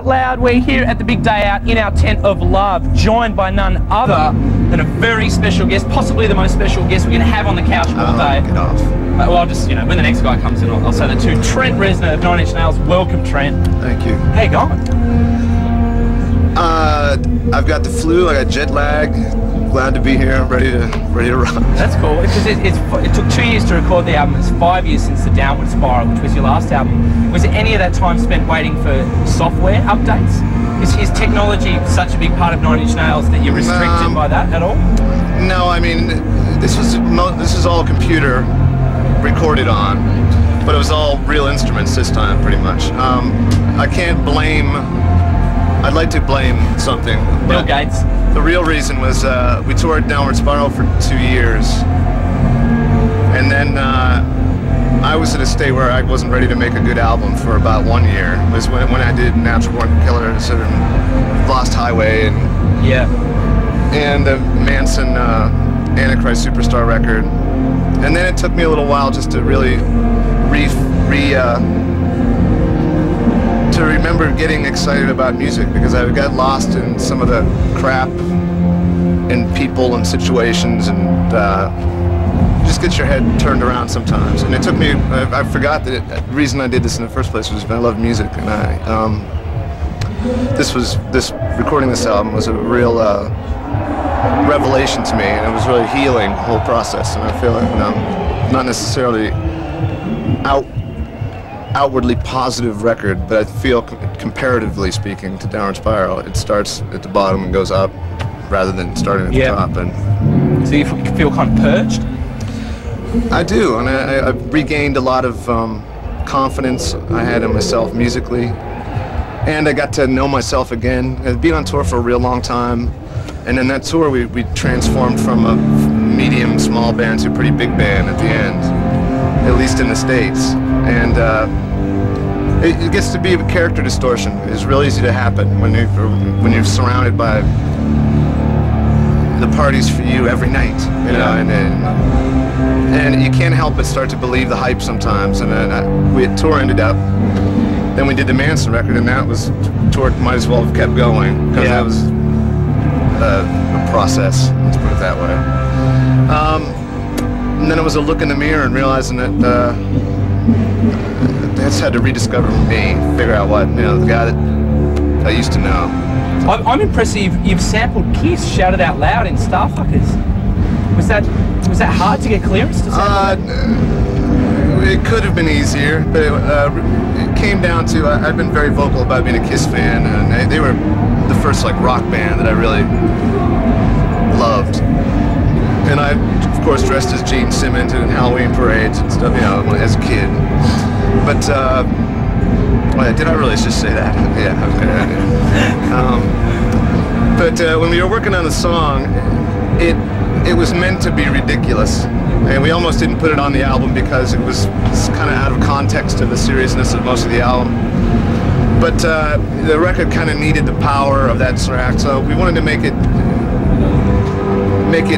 Out Loud. We're here at the big day out in our tent of love, joined by none other than a very special guest, possibly the most special guest we're going to have on the couch all day. Get off. Well, I'll just, when the next guy comes in, I'll say that too. Trent Reznor of 9 Inch Nails. Welcome, Trent. Thank you. How you going? I've got the flu. I got jet lag. Glad to be here. I'm ready to rock. That's cool, because it took 2 years to record the album. It's 5 years since The Downward Spiral, which was your last album. Was any of that time spent waiting for software updates? Is technology such a big part of 9 Inch Nails that you're restricted by that at all? No, I mean, this is all computer recorded on, but it was all real instruments this time, pretty much. I can't blame. I'd like to blame something. Bill Gates. The real reason was we toured Downward Spiral for 2 years, and then I was at a state where I wasn't ready to make a good album for about 1 year. It was when I did Natural Born Killers and Lost Highway and the Manson Antichrist Superstar record, and then it took me a little while just to really to remember getting excited about music, because I got lost in some of the crap and people and situations, and just get your head turned around sometimes. And it took me, I forgot that the reason I did this in the first place was I love music, and recording this album was a real revelation to me, and it was really healing, the whole process. And I feel like not necessarily outwardly positive record, but I feel comparatively speaking to Downward Spiral, it starts at the bottom and goes up rather than starting at the top. And so you feel kind of purged? I do, and I've regained a lot of confidence I had in myself musically, and I got to know myself again. I'd been on tour for a real long time, and in that tour we transformed from a medium small band to a pretty big band at the end, at least in the States. And it gets to be a character distortion. It's real easy to happen when you're surrounded by the parties for you every night, and you can't help but start to believe the hype sometimes. And then tour ended up. Then we did the Manson record, and that was tour might as well have kept going, because that was a process. Let's put it that way. And then it was a look in the mirror and realizing that I just had to rediscover me, figure out what, the guy that I used to know. I'm impressed you've sampled Kiss, Shout It Out Loud in Starfuckers. Was that hard to get clearance to sample that? It could have been easier, but it came down to, I've been very vocal about being a Kiss fan, and they were the first rock band that I really loved. And I, of course, dressed as Gene Simmons in Halloween parades and stuff, as a kid. But, did I really just say that? Yeah, okay. But when we were working on the song, it was meant to be ridiculous. And we almost didn't put it on the album because it was kind of out of context of the seriousness of most of the album. But the record kind of needed the power of that track, so we wanted to make it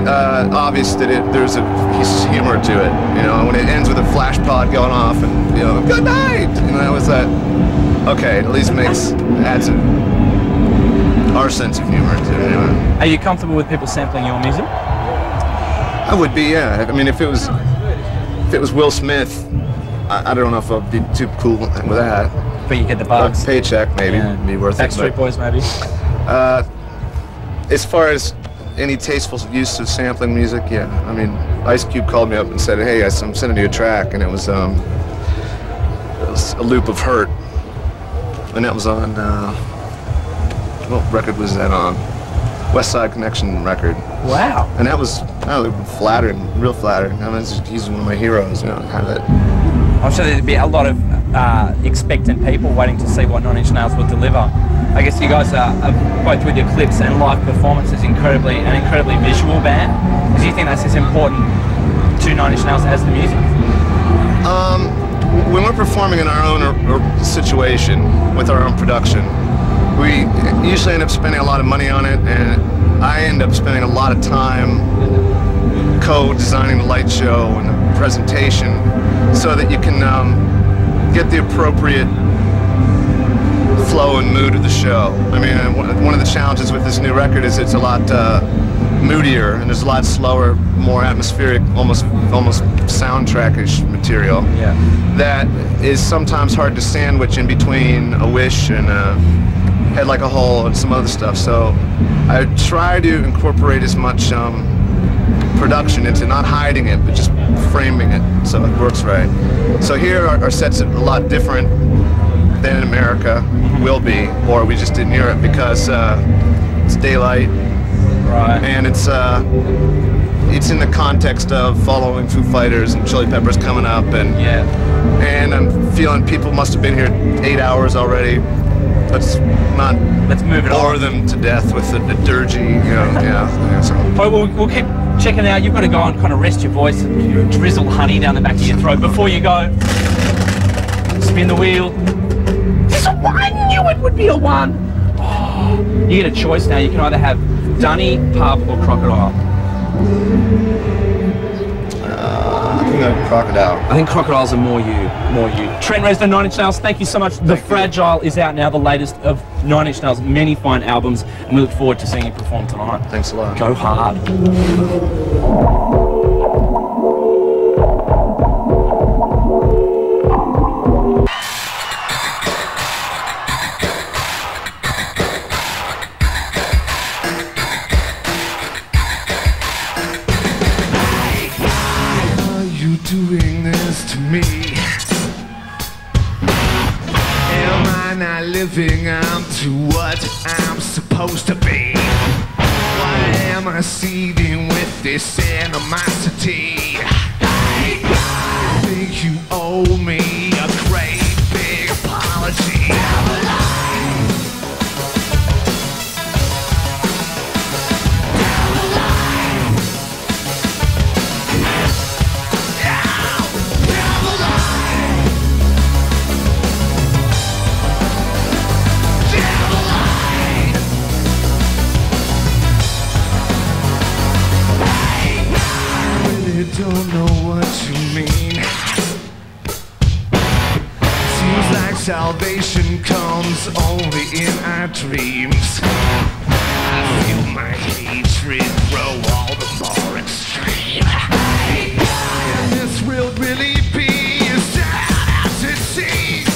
obvious that there's a humor to it, when it ends with a flash pod going off and, good night, that was that, okay, it at least adds our sense of humor to it, anyway. Are you comfortable with people sampling your music? I would be, yeah. I mean, if it was Will Smith, I don't know if I'd be too cool with that. But you get the bugs. A paycheck, maybe, would be worth it. Backstreet Boys, maybe. As far as any tasteful use of sampling music, yeah. I mean, Ice Cube called me up and said, "Hey, I'm sending you a track," and it was a loop of Hurt, and that was on. What record was that on? West Side Connection record. Wow. And that was flattering, real flattering. I mean, he's one of my heroes, kind of that. I'm sure there'd be a lot of expectant people waiting to see what 9 Inch Nails will deliver. I guess you guys are both with your clips and live performances an incredibly visual band. Do you think that's as important to 9 Inch Nails as the music? When we're performing in our own situation with our own production, we usually end up spending a lot of money on it, and I end up spending a lot of time co-designing the light show and the presentation so that you can get the appropriate flow and mood of the show. I mean, one of the challenges with this new record is it's a lot moodier, and there's a lot slower, more atmospheric, almost soundtrack-ish material. Yeah. That is sometimes hard to sandwich in between a Wish and Head Like a Hole and some other stuff. So I try to incorporate as much production into not hiding it, but just framing it so it works right. So here our set's a lot different than in America will be, or we just did in Europe, because it's daylight, Right. and it's in the context of following Foo Fighters and Chili Peppers coming up, and and I'm feeling people must have been here 8 hours already. Let's move it bore on. them to death with the dirgy, so. Oh, we'll keep checking it out. You've got to go and kind of rest your voice and drizzle honey down the back of your throat before you go. Spin the wheel. This is a one. I knew it would be a one. Oh, you get a choice now. You can either have Dunny, Pub, or Crocodile. I think I'm Crocodile. I think Crocodiles are more you. Trent Reznor, 9 Inch Nails, thank you so much. The Fragile is out now, the latest of 9 Inch Nails' many fine albums, and we look forward to seeing you perform tonight. Thanks a lot. Go hard. Doing this to me? Am I not living up to what I'm supposed to be? Why am I seething with this animosity? I think you owe me a great big apology. Don't know what you mean. Seems like salvation comes only in our dreams. I feel my hatred grow all the more extreme. Can this world really be as sad as it seems?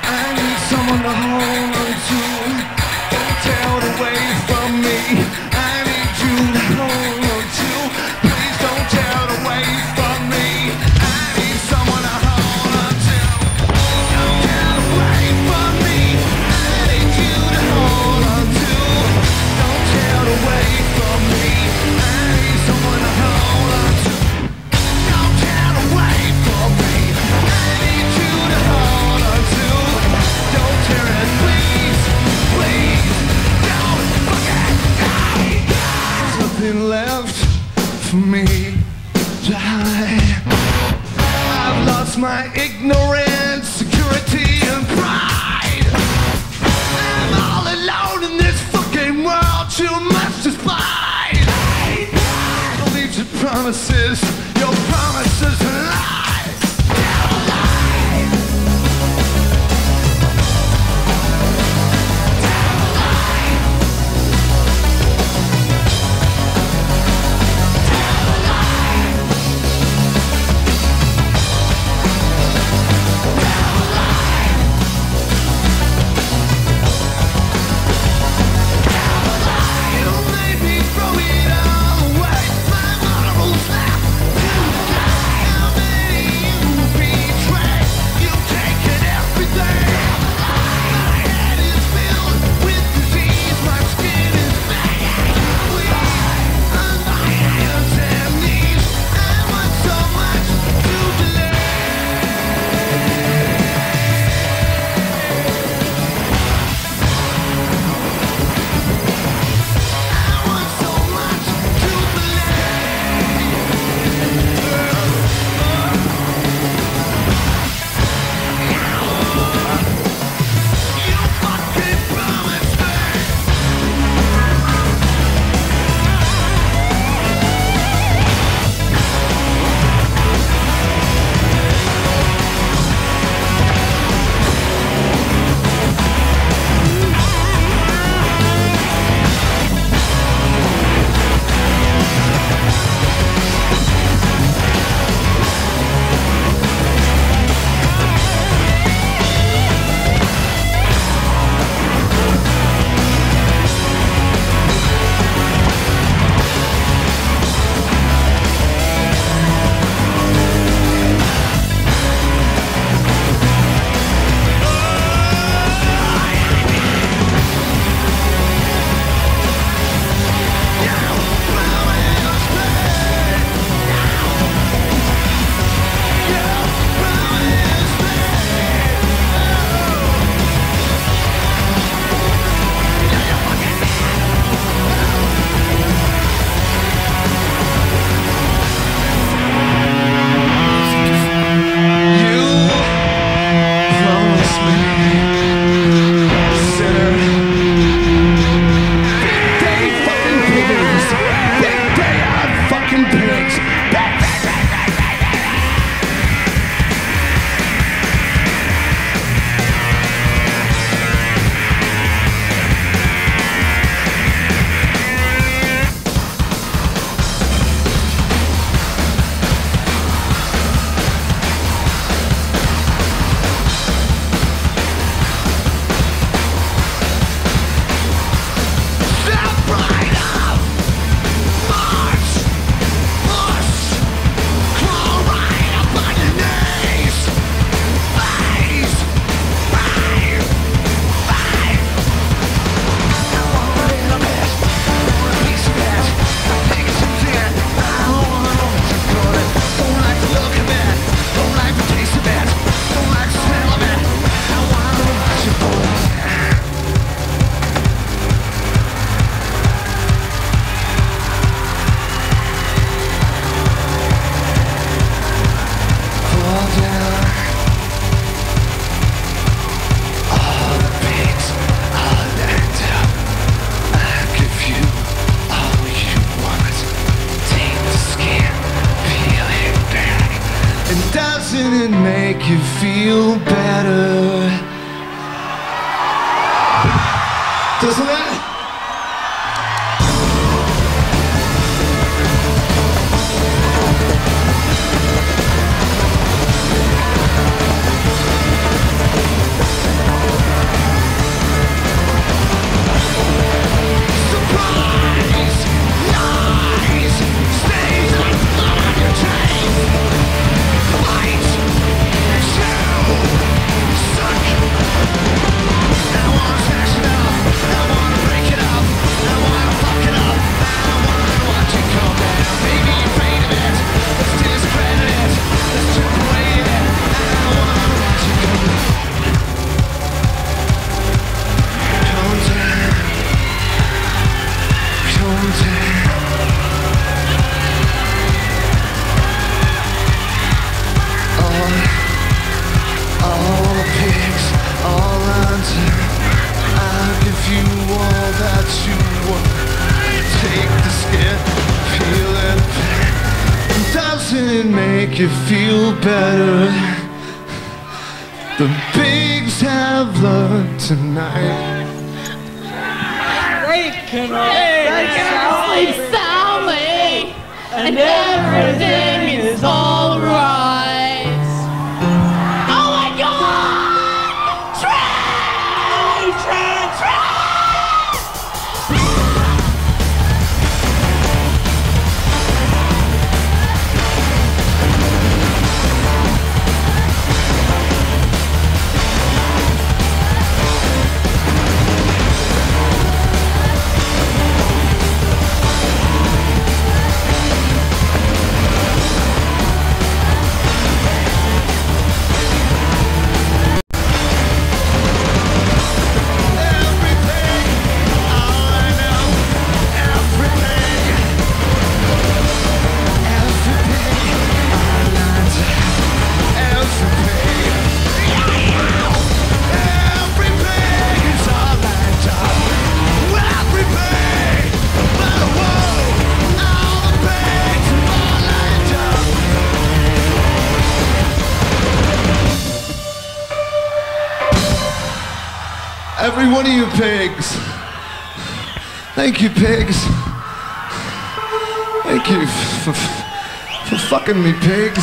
I need someone to hold on to. Don't tear it away from me. I need you to hold on to. Please don't tear it away from me. I need someone to hold on to. Don't tear it away from me. I need you to hold on to. Don't tear it away from me. I need someone to hold on to. Don't tear it away from me. I need you to hold on to. Don't tear it, please, please, don't forget. There's nothing left for me to hide. I've lost my ignorance, security, and pride. I'm all alone in this fucking world you must despise. Believe your promises are lies. You made me throw it all away. My morals left. feel better. Doesn't it? Make you feel better. The pigs have learned tonight. They can sleep soundly, and everything is alright. Oh my God! Train! Every one of you pigs. Thank you, pigs. Thank you for fucking me, pigs.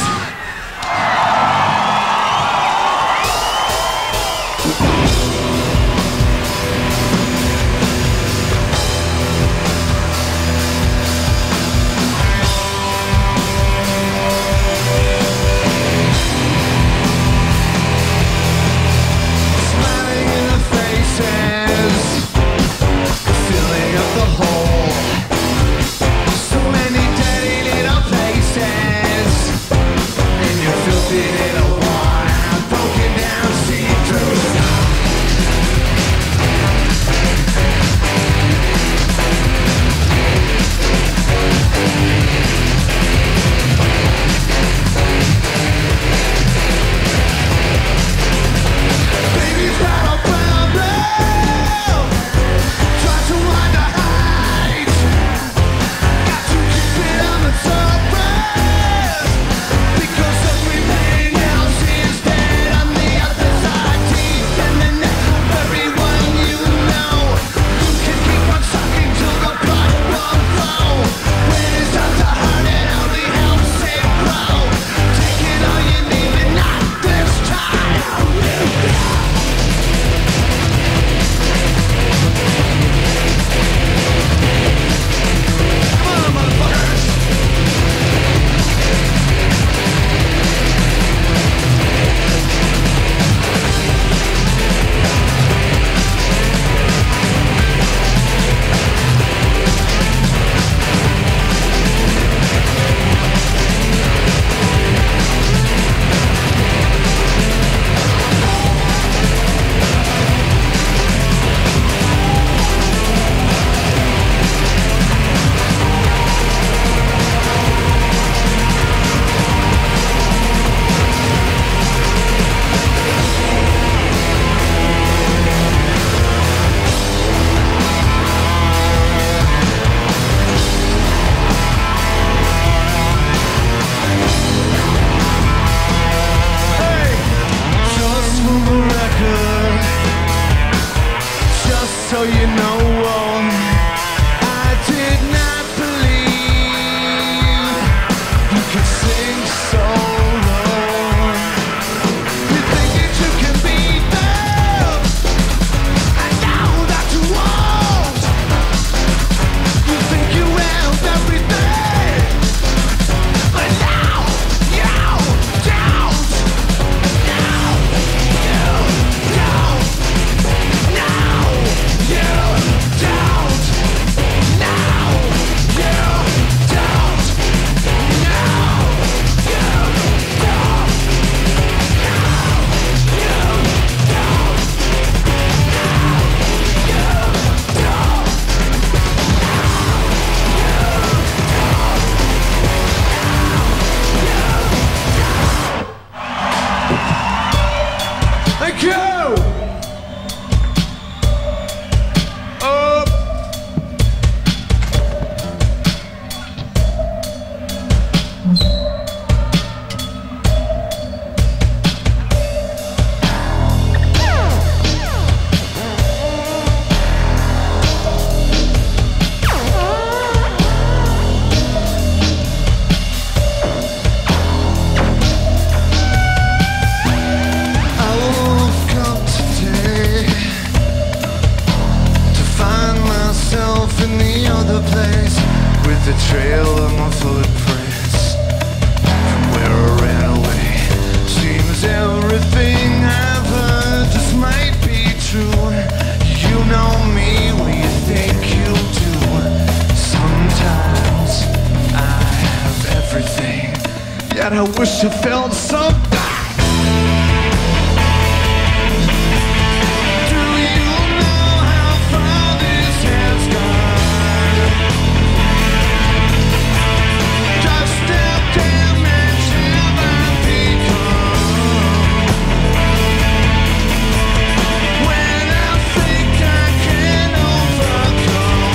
I wish I felt so bad. Do you know how far this has gone? Just how damaged have I become? When I think I can overcome.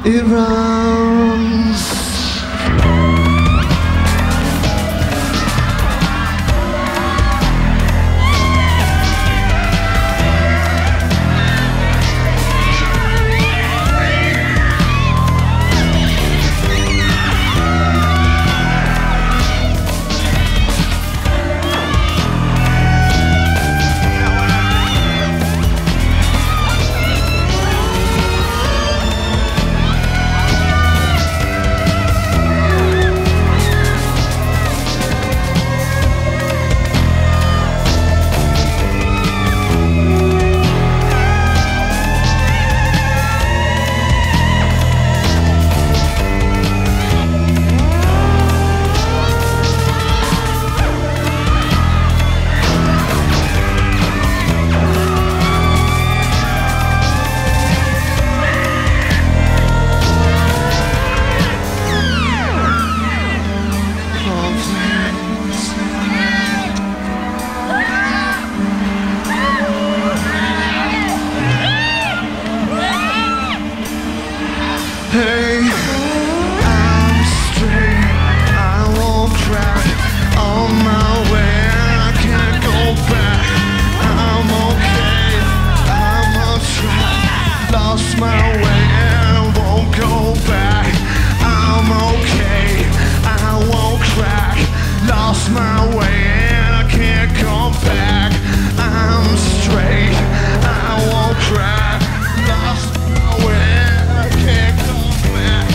It runs. Hey, I'm straight, I won't cry. On my way, I can't go back. I'm okay, I'm on track. Lost my way and I won't go back. I'm okay, I won't crack. Lost my way and I can't come back. I'm straight, I won't cry. Lost my way and I can't come back.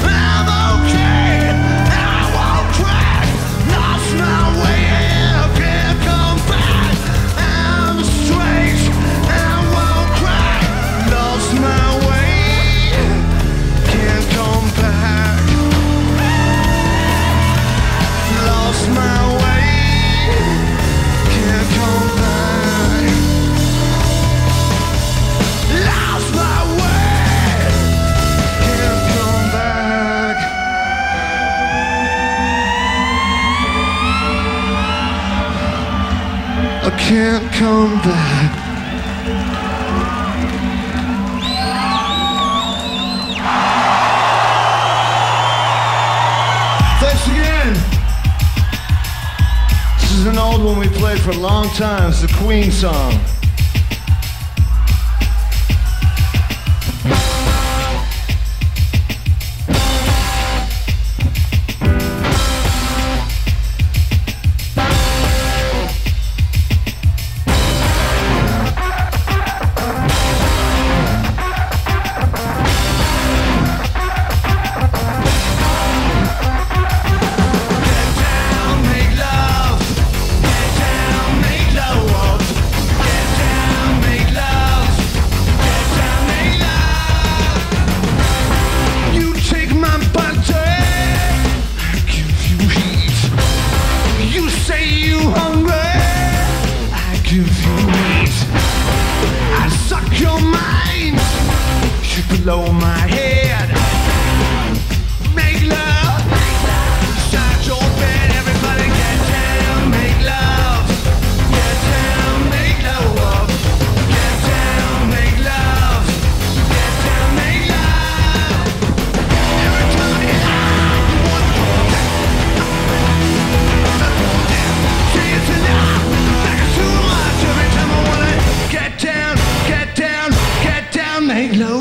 I'm okay, I won't crack. Lost my way and I can't come back. I'm straight, I won't crack. Lost my way, can't come back. Lost my way, can't come back. Lost my way, can't come back. I can't come back. Thanks again. This is an old one we played for a long time. It's the Queen song. below my head. Make love, start your bed, everybody get down, make love, get down, make love, get down, make love, get down, make love. Every time I hit one more, say it's enough, like it's too much. Every time I wanna get down, get down, get down, make love.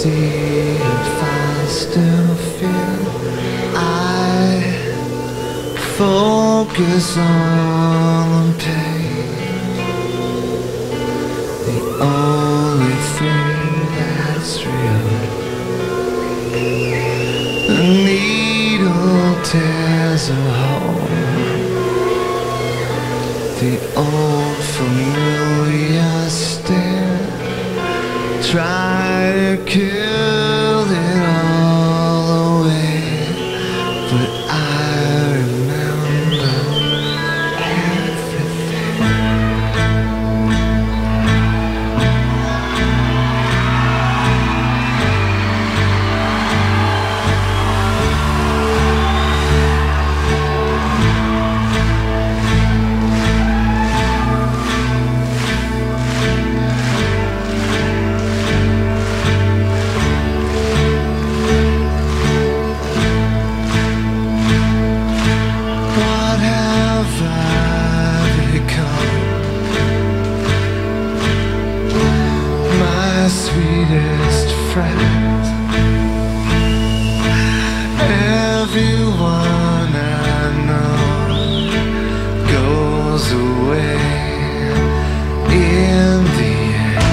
see if I still feel. I focus on the pain, the only thing that's real. The needle tears a hole, the old familiar stare. Try to kill it all away, but I remember everything. Sweetest friend, everyone I know goes away in the end,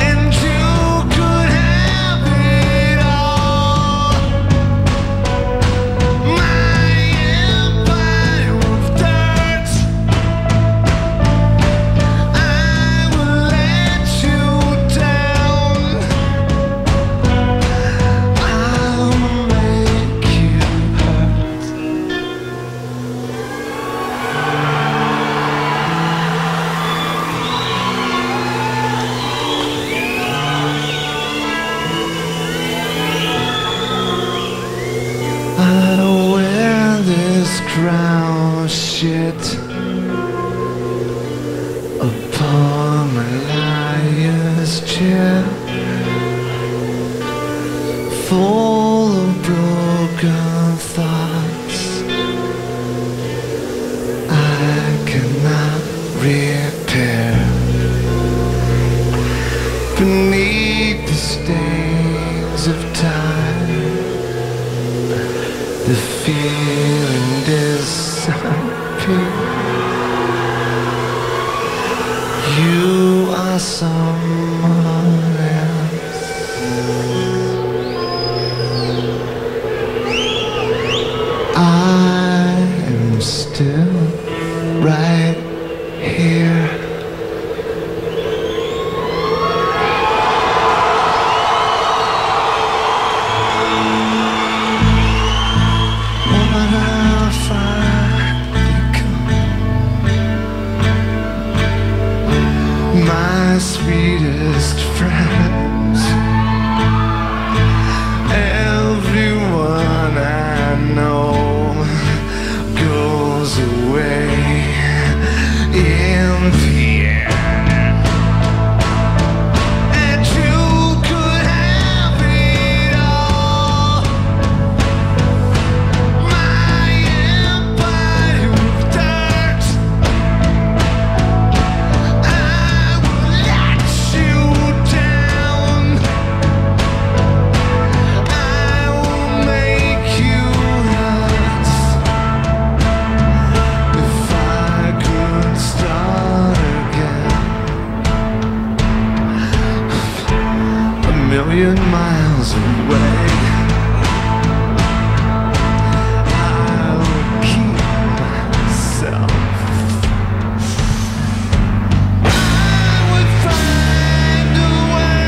and you could have it all. My empire of dirt, I will let you down. I'll make you hurt. I wear this crown of shit upon my liar's chair, full of broken thoughts I cannot repair. Beneath the stains of time, the feeling disappears. You are someone else. I am still right here. What if I become my sweetest friends? Everyone I know goes away in the end, and you could have it all. My empire of dirt, I will let you down. I will make you hurt. If I could start again, a million miles away, I would keep myself. I would find a way.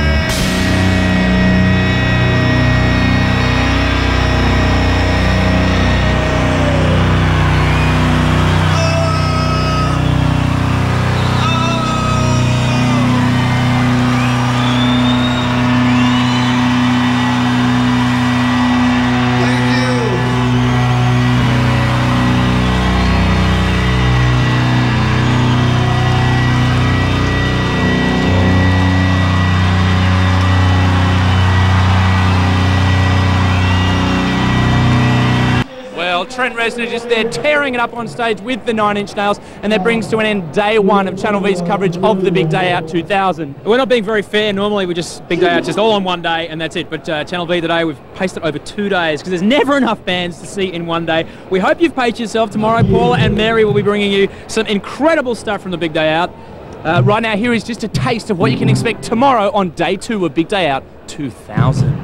Trent Reznor just there tearing it up on stage with the 9 Inch Nails, and that brings to an end day one of Channel V's coverage of the Big Day Out 2000. We're not being very fair. Normally we just Big Day Out just all on one day and that's it. But Channel V today we've paced it over 2 days because there's never enough bands to see in one day. We hope you've paced yourself. Tomorrow Paula and Mary will be bringing you some incredible stuff from the Big Day Out. Right now here is just a taste of what you can expect tomorrow on day 2 of Big Day Out 2000.